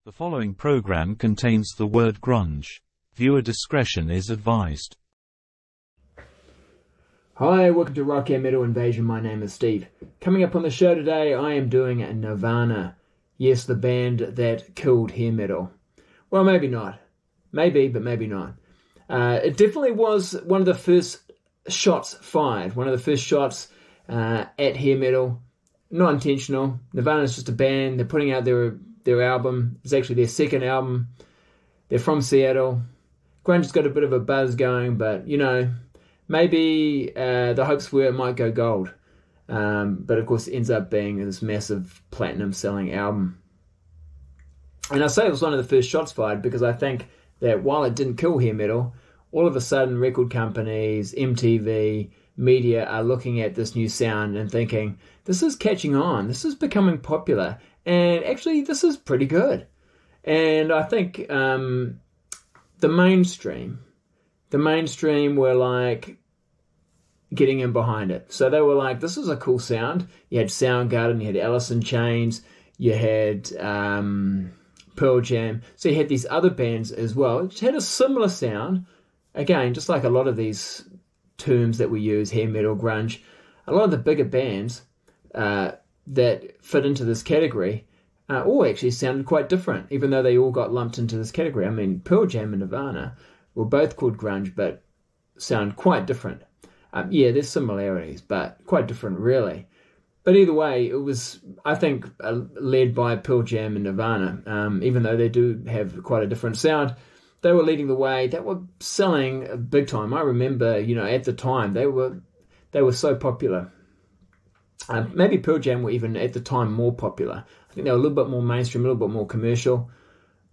The following program contains the word grunge. Viewer discretion is advised. Hi, welcome to Rock Air Metal Invasion. My name is Steve. Coming up on the show today, I am doing Nirvana. Yes, the band that killed hair metal. Well, maybe not. Maybe, but maybe not. It definitely was one of the first shots fired. One of the first shots at hair metal. Not intentional. Nirvana's just a band. They're putting out their album. It's actually their second album. They're from Seattle. Grunge's got a bit of a buzz going, but, you know, maybe the hopes were it might go gold. But of course it ends up being this massive platinum selling album. And I say it was one of the first shots fired because I think that while it didn't kill hair metal, all of a sudden record companies, MTV, media are looking at this new sound and thinking, this is catching on, this is becoming popular, and actually this is pretty good. And I think the mainstream were like getting in behind it. So they were like, this is a cool sound. You had Soundgarden, you had Alice in Chains, you had Pearl Jam. So you had these other bands as well, which had a similar sound. Again, just like a lot of these terms that we use, hair metal, grunge, a lot of the bigger bands that fit into this category all actually sounded quite different, even though they all got lumped into this category. I mean, Pearl Jam and Nirvana were both called grunge, but sound quite different. Yeah, there's similarities, but quite different, really. But either way, it was, I think, led by Pearl Jam and Nirvana. Even though they do have quite a different sound, they were leading the way. They were selling big time. I remember, you know, at the time, they were so popular. Maybe Pearl Jam were even at the time more popular. I think they were a little bit more mainstream, a little bit more commercial.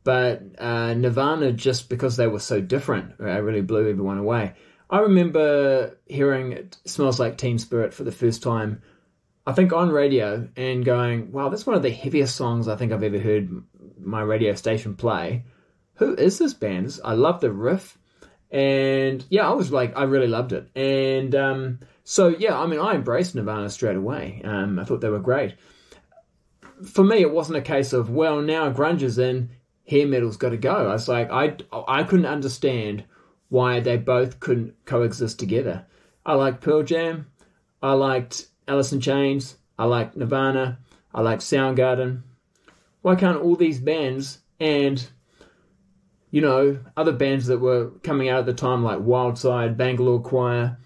But Nirvana, just because they were so different, really blew everyone away. I remember hearing It Smells Like Teen Spirit for the first time, I think on radio, and going, wow, that's one of the heaviest songs I think I've ever heard my radio station play. Who is this band? I love the riff. And yeah, I was like, I really loved it. And so, yeah, I mean, I embraced Nirvana straight away. I thought they were great. For me, it wasn't a case of, well, now grunge is in, hair metal's got to go. I was like, I couldn't understand why they both couldn't coexist together. I liked Pearl Jam, I liked Alice in Chains, I liked Nirvana, I liked Soundgarden. Why can't all these bands and, you know, other bands that were coming out at the time like Wildside, Bangalore Choir,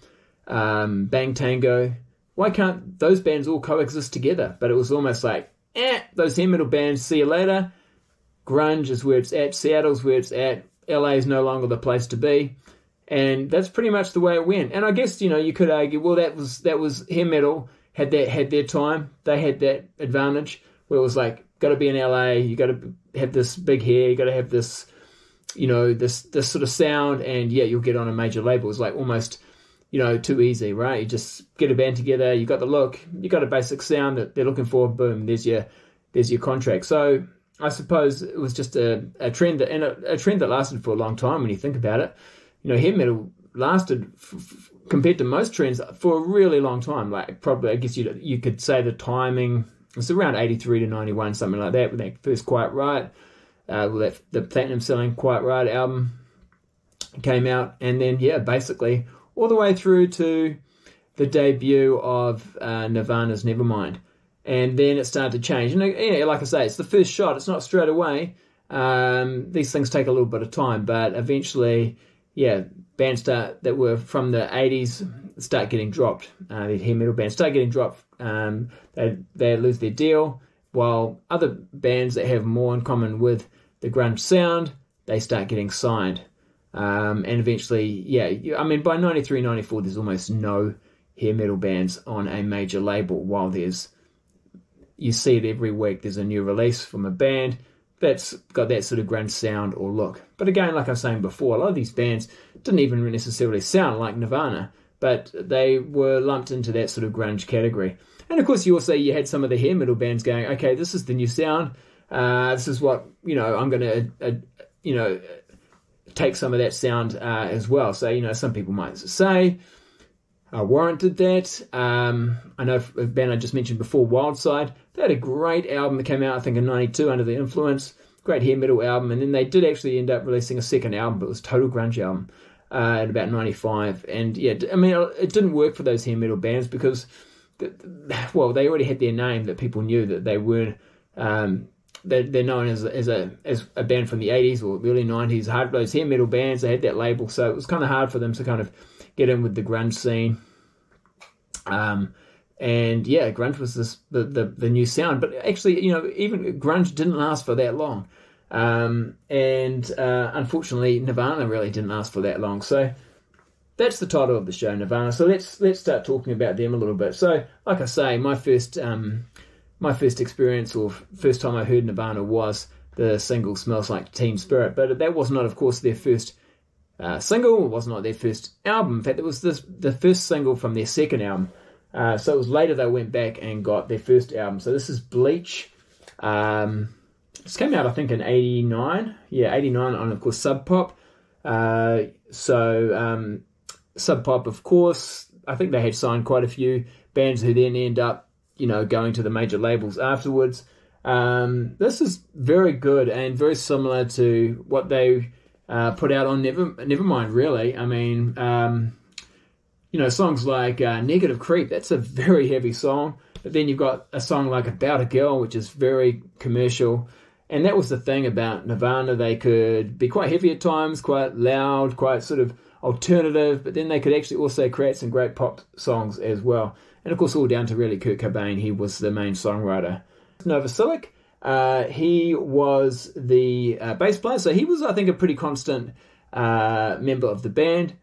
Bang Tango, why can't those bands all coexist together? But it was almost like, those hair metal bands, see you later. Grunge is where it's at, Seattle's where it's at, LA is no longer the place to be, and that's pretty much the way it went. And I guess, you know, you could argue, well, that was hair metal had their time, they had that advantage where it was like, got to be in LA, you got to have this big hair, you got to have this, you know, this sort of sound, and yeah, you'll get on a major label. It's like almost, you know, too easy, right? You just get a band together, you got the look, you got a basic sound that they're looking for, boom, there's your contract. So I suppose it was just a trend that lasted for a long time when you think about it. You know, hair metal lasted compared to most trends for a really long time. Like probably, I guess you could say the timing was around 83 to 91, something like that, when that first Quite Right, the platinum selling Quite Right album came out, and then yeah, basically all the way through to the debut of Nirvana's Nevermind. And then it started to change. And yeah, like I say, it's the first shot. It's not straight away. These things take a little bit of time. But eventually, yeah, bands that were from the 80s start getting dropped. The hair metal bands start getting dropped. They lose their deal. While other bands that have more in common with the grunge sound, they start getting signed. And eventually, yeah, I mean, by 93, 94, there's almost no hair metal bands on a major label, while you see it every week. There's a new release from a band that's got that sort of grunge sound or look. But again, like I was saying before, a lot of these bands didn't even necessarily sound like Nirvana, but they were lumped into that sort of grunge category. And of course, you had some of the hair metal bands going, okay, this is the new sound. This is what, I'm going to, take some of that sound as well. So, some people might say, warranted that. I know a band I just mentioned before, Wildside, they had a great album that came out, I think, in 92, Under the Influence. Great hair metal album. And then they did actually end up releasing a second album, but it was a total grunge album at about 95. And yeah, I mean, it didn't work for those hair metal bands because, well, they already had their name that people knew that they weren't. They're known as a band from the 80s or early 90s, those hair metal bands. They had that label, so it was kind of hard for them to kind of get in with the grunge scene. And yeah, grunge was the new sound. But actually, even grunge didn't last for that long. Unfortunately, Nirvana really didn't last for that long. So that's the title of the show, Nirvana. So let's start talking about them a little bit. So, like I say, my first experience or first time I heard Nirvana was the single "Smells Like Teen Spirit," but that was not, of course, their first single. It was not their first album. In fact, it was the first single from their second album. So it was later they went back and got their first album. So this is Bleach. This came out, I think, in 89. Yeah, 89 on, of course, Sub Pop. Sub Pop, of course, I think they had signed quite a few bands who then end up, going to the major labels afterwards. This is very good and very similar to what they put out on Nevermind, really. I mean, songs like Negative Creep, that's a very heavy song. But then you've got a song like About a Girl, which is very commercial. And that was the thing about Nirvana. They could be quite heavy at times, quite loud, quite sort of alternative, but then they could actually also create some great pop songs as well. And of course, all down to really Kurt Cobain. He was the main songwriter. Novoselic, he was the bass player, so he was, I think, a pretty constant member of the band.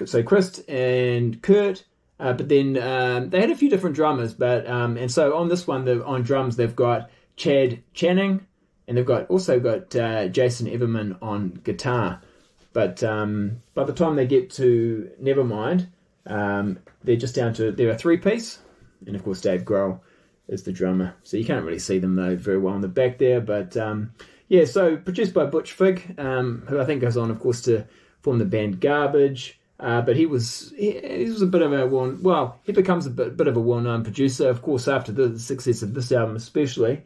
So Chris and Kurt, but then they had a few different drummers. But and so on this one, on drums, they've got Chad Channing, and they've also got Jason Everman on guitar. But by the time they get to Nevermind, they're just down to, they're a three-piece, and of course Dave Grohl is the drummer. So you can't really see them though very well in the back there. But yeah, so produced by Butch Vig, who I think goes on, of course, to form the band Garbage. But he was a bit of he becomes a bit of a well-known producer, of course, after the success of this album especially.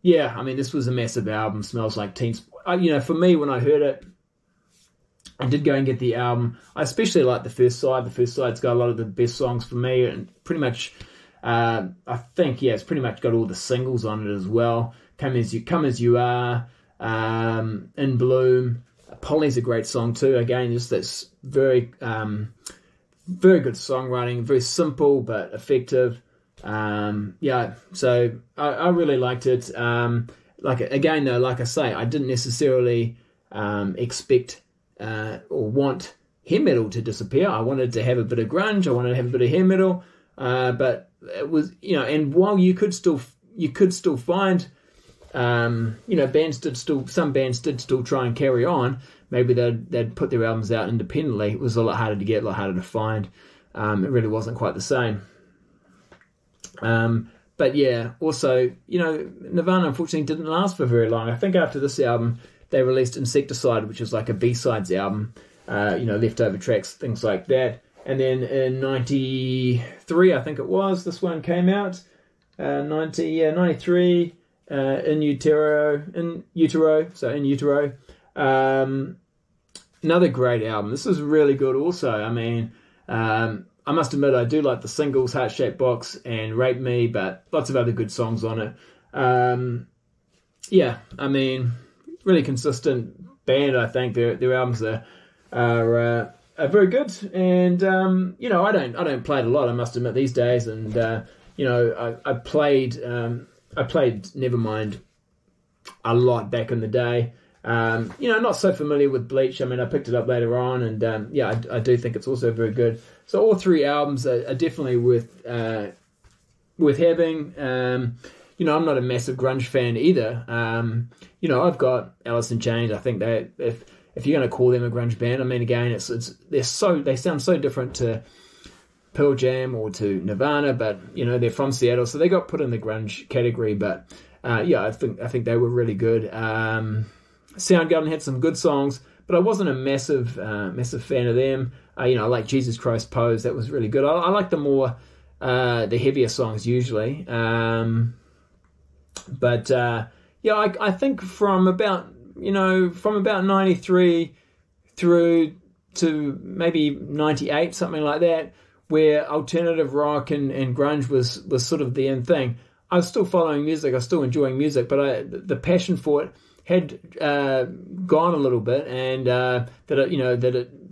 Yeah, I mean, this was a massive album. Smells Like Teen Spirit. For me, when I heard it, I did go and get the album. I especially like the first side. The first side's got a lot of the best songs for me, and pretty much, I think, it's pretty much got all the singles on it as well. Come As You Are, In Bloom. Polly's a great song too. Again, just that's very, very good songwriting. Very simple but effective. So I really liked it. Like I say, I didn't necessarily expect or want hair metal to disappear. I wanted to have a bit of grunge. I wanted to have a bit of hair metal. But it was, and while you could still find, some bands did still try and carry on. Maybe they'd put their albums out independently. It was a lot harder to get, a lot harder to find. It really wasn't quite the same. But yeah, also, Nirvana unfortunately didn't last for very long. I think after this album, they released Insecticide, which is like a B-sides album, leftover tracks, things like that. And then in 93, I think it was, this one came out, 93, In Utero. Another great album. This is really good also. I mean, I must admit, I do like the singles, Heart Shaped Box and Rape Me, but lots of other good songs on it. I mean, really consistent band, I think. Their albums are very good. And, I don't play it a lot, I must admit, these days. And, I played Nevermind a lot back in the day. Not so familiar with Bleach. I mean, I picked it up later on, and I do think it's also very good. So all three albums are definitely worth having. I'm not a massive grunge fan either. I've got Alice in Chains. I think that if you're going to call them a grunge band, I mean, again, they sound so different to Pearl Jam or to Nirvana, but they're from Seattle, so they got put in the grunge category. But I think they were really good. Soundgarden had some good songs, but I wasn't a massive fan of them. I like Jesus Christ Pose. That was really good. I like the more the heavier songs usually. I think from about 93 through to maybe 98, something like that, where alternative rock and grunge was sort of the in thing. I was still following music, I was still enjoying music, but the passion for it had gone a little bit, and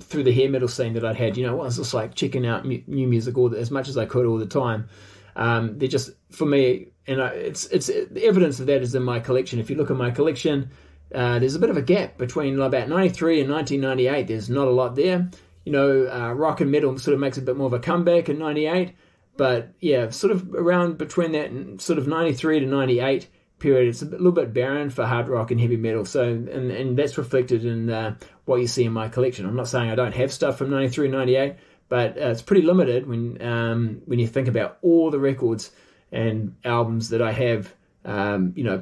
through the hair metal scene that I'd had, I was just like checking out new music as much as I could all the time. They're just, for me, and it's the evidence of that is in my collection. If you look at my collection, there's a bit of a gap between about 93 and 1998. There's not a lot there. Rock and metal sort of makes a bit more of a comeback in 98. But yeah, sort of around between that and sort of 93 to 98 period, it's a little bit barren for hard rock and heavy metal. So, and that's reflected in what you see in my collection. I'm not saying I don't have stuff from 93 and 98, but it's pretty limited when you think about all the records and albums that I have,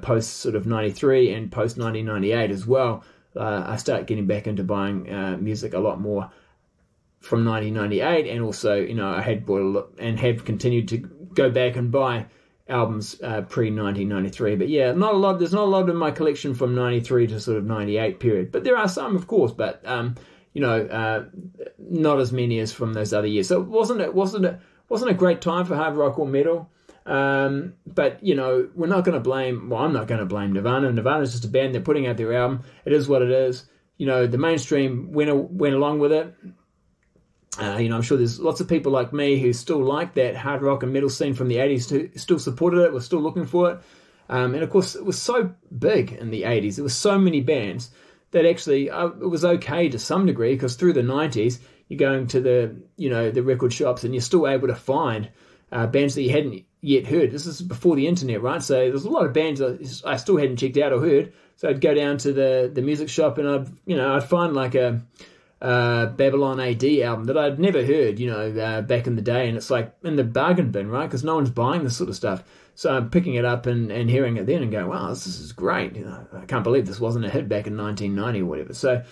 post sort of 93 and post 1998 as well. I start getting back into buying music a lot more from 1998, and also, I had bought and have continued to go back and buy albums pre-1993. But yeah, not a lot. There's not a lot in my collection from 93 to sort of 98 period. But there are some, of course, but not as many as from those other years. So it wasn't a great time for hard rock or metal. But we're not going to blame. Well, I'm not going to blame Nirvana. Nirvana is just a band. They're putting out their album. It is what it is. The mainstream went along with it. I'm sure there's lots of people like me who still like that hard rock and metal scene from the 80s, who still supported it, were still looking for it. And of course, it was so big in the 80s. There were so many bands that actually it was okay to some degree, because through the 90s, you're going to the record shops and you're still able to find bands that you hadn't yet heard. This is before the internet, right? So there's a lot of bands that I still hadn't checked out or heard. So I'd go down to the music shop and I'd find like a Babylon AD album that I'd never heard, back in the day, and it's like in the bargain bin, right? Because no one's buying this sort of stuff. So I'm picking it up and hearing it then and going, wow, this is great. I can't believe this wasn't a hit back in 1990 or whatever. So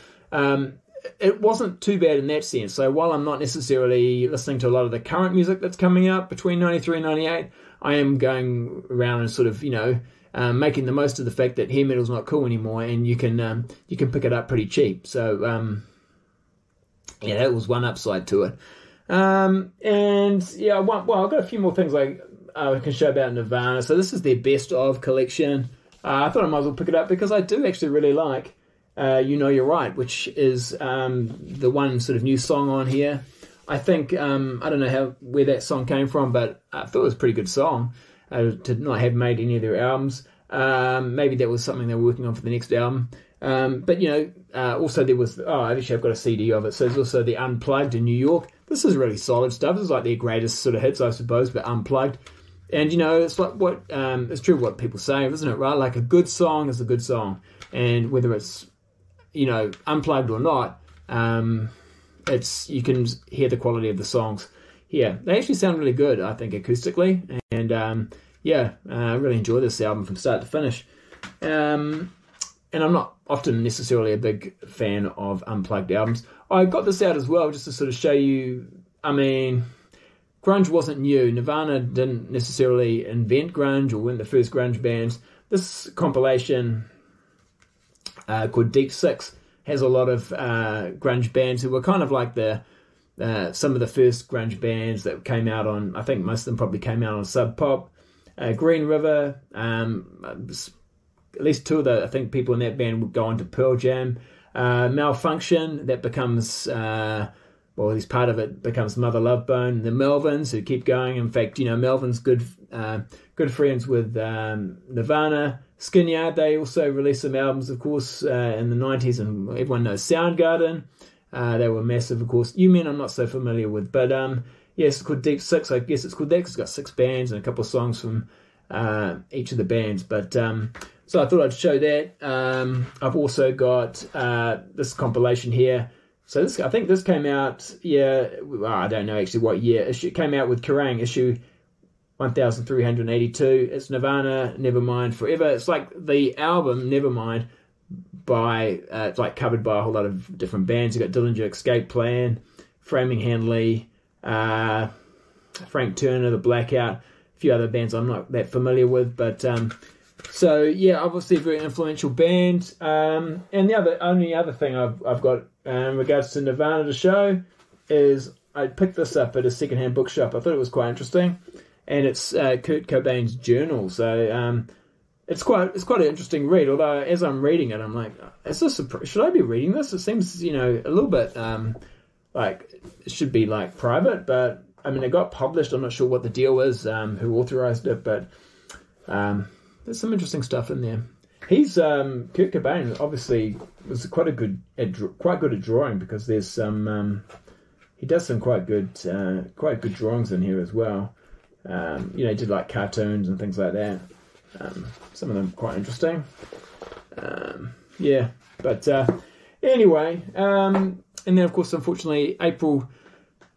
it wasn't too bad in that sense. So while I'm not necessarily listening to a lot of the current music that's coming out between 93 and 98, I am going around and sort of, making the most of the fact that hair metal's not cool anymore, and you can pick it up pretty cheap. So yeah, that was one upside to it. And yeah, I've got a few more things I can show about Nirvana. So this is their best of collection. I thought I might as well pick it up because I do actually really like You Know You're Right, which is the one sort of new song on here. I think, I don't know where that song came from, but I thought it was a pretty good song to not have made any of their albums. Maybe that was something they were working on for the next album. But also there was, actually I've got a CD of it. So there's also the Unplugged in New York. This is really solid stuff. This is like their greatest sort of hits, I suppose, but unplugged. And it's like what it's true what people say, isn't it? Right? Like a good song is a good song, and whether it's unplugged or not, it's you can hear the quality of the songs. Yeah, they actually sound really good, I think, acoustically, and I really enjoy this album from start to finish. And I'm not often necessarily a big fan of unplugged albums. I got this out as well just to sort of show you, grunge wasn't new. Nirvana didn't necessarily invent grunge or weren't the first grunge bands. This compilation called Deep Six has a lot of grunge bands who were kind of like some of the first grunge bands that came out on, I think most of them probably came out on Sub Pop. Green River, at least two of the, I think, people in that band would go on to Pearl Jam. Malfunction, that becomes, at least part of it becomes Mother Love Bone. The Melvins, who keep going. In fact, Melvin's good friends with Nirvana. Skinyard, they also released some albums, of course, in the 90s, and everyone knows Soundgarden. They were massive, of course. You-Men I'm not so familiar with, but it's called Deep Six. I guess it's called that because it's got 6 bands and a couple of songs from each of the bands. But so I thought I'd show that. I've also got this compilation here. So I think this came out, I don't know actually what year. It came out with Kerrang! Issue 1382. It's Nirvana, Nevermind Forever. It's like the album Nevermind by, it's like covered by a whole lot of different bands. You've got Dillinger Escape Plan, Framing Hanley, Frank Turner, The Blackout, a few other bands I'm not that familiar with, but so yeah, obviously a very influential band. And the only other thing I've got in regards to Nirvana to show is I picked this up at a secondhand bookshop. I thought it was quite interesting, and it's Kurt Cobain's journal. So it's quite an interesting read. Although as I'm reading it, I'm like, should I be reading this? It seems a little bit like it should be like private, but I mean it got published. I'm not sure what the deal is, who authorized it, but there's some interesting stuff in there. He's Kurt Cobain obviously was quite good at drawing, because there's some he does some quite good drawings in here as well. He did like cartoons and things like that. Some of them quite interesting. But anyway, and then of course, unfortunately, April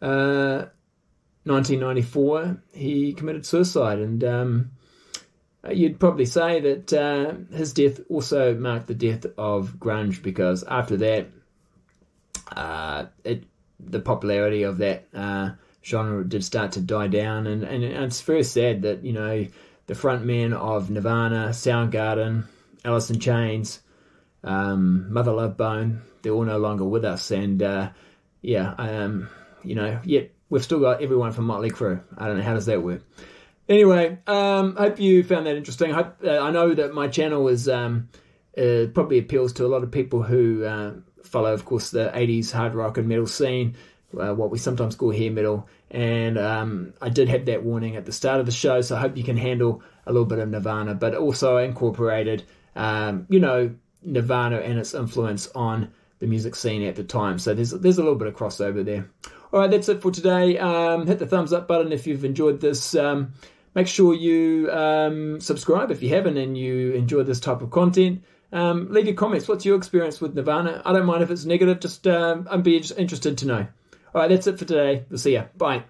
1994, he committed suicide, and you'd probably say that his death also marked the death of grunge, because after that, the popularity of that genre did start to die down, and it's very sad that the front men of Nirvana, Soundgarden, Alice in Chains, Mother Love Bone, they're all no longer with us, and yet we've still got everyone from Motley Crue. I don't know, how does that work? Anyway, hope you found that interesting. I know that my channel is probably appeals to a lot of people who follow, of course, the 80s hard rock and metal scene, what we sometimes call hair metal. And I did have that warning at the start of the show, so I hope you can handle a little bit of Nirvana, but also incorporated, Nirvana and its influence on the music scene at the time. So there's a little bit of crossover there. All right, that's it for today. Hit the thumbs up button if you've enjoyed this. Make sure you subscribe if you haven't and you enjoy this type of content. Leave your comments. What's your experience with Nirvana? I don't mind if it's negative. Just I'd be interested to know. All right, that's it for today. We'll see ya. Bye.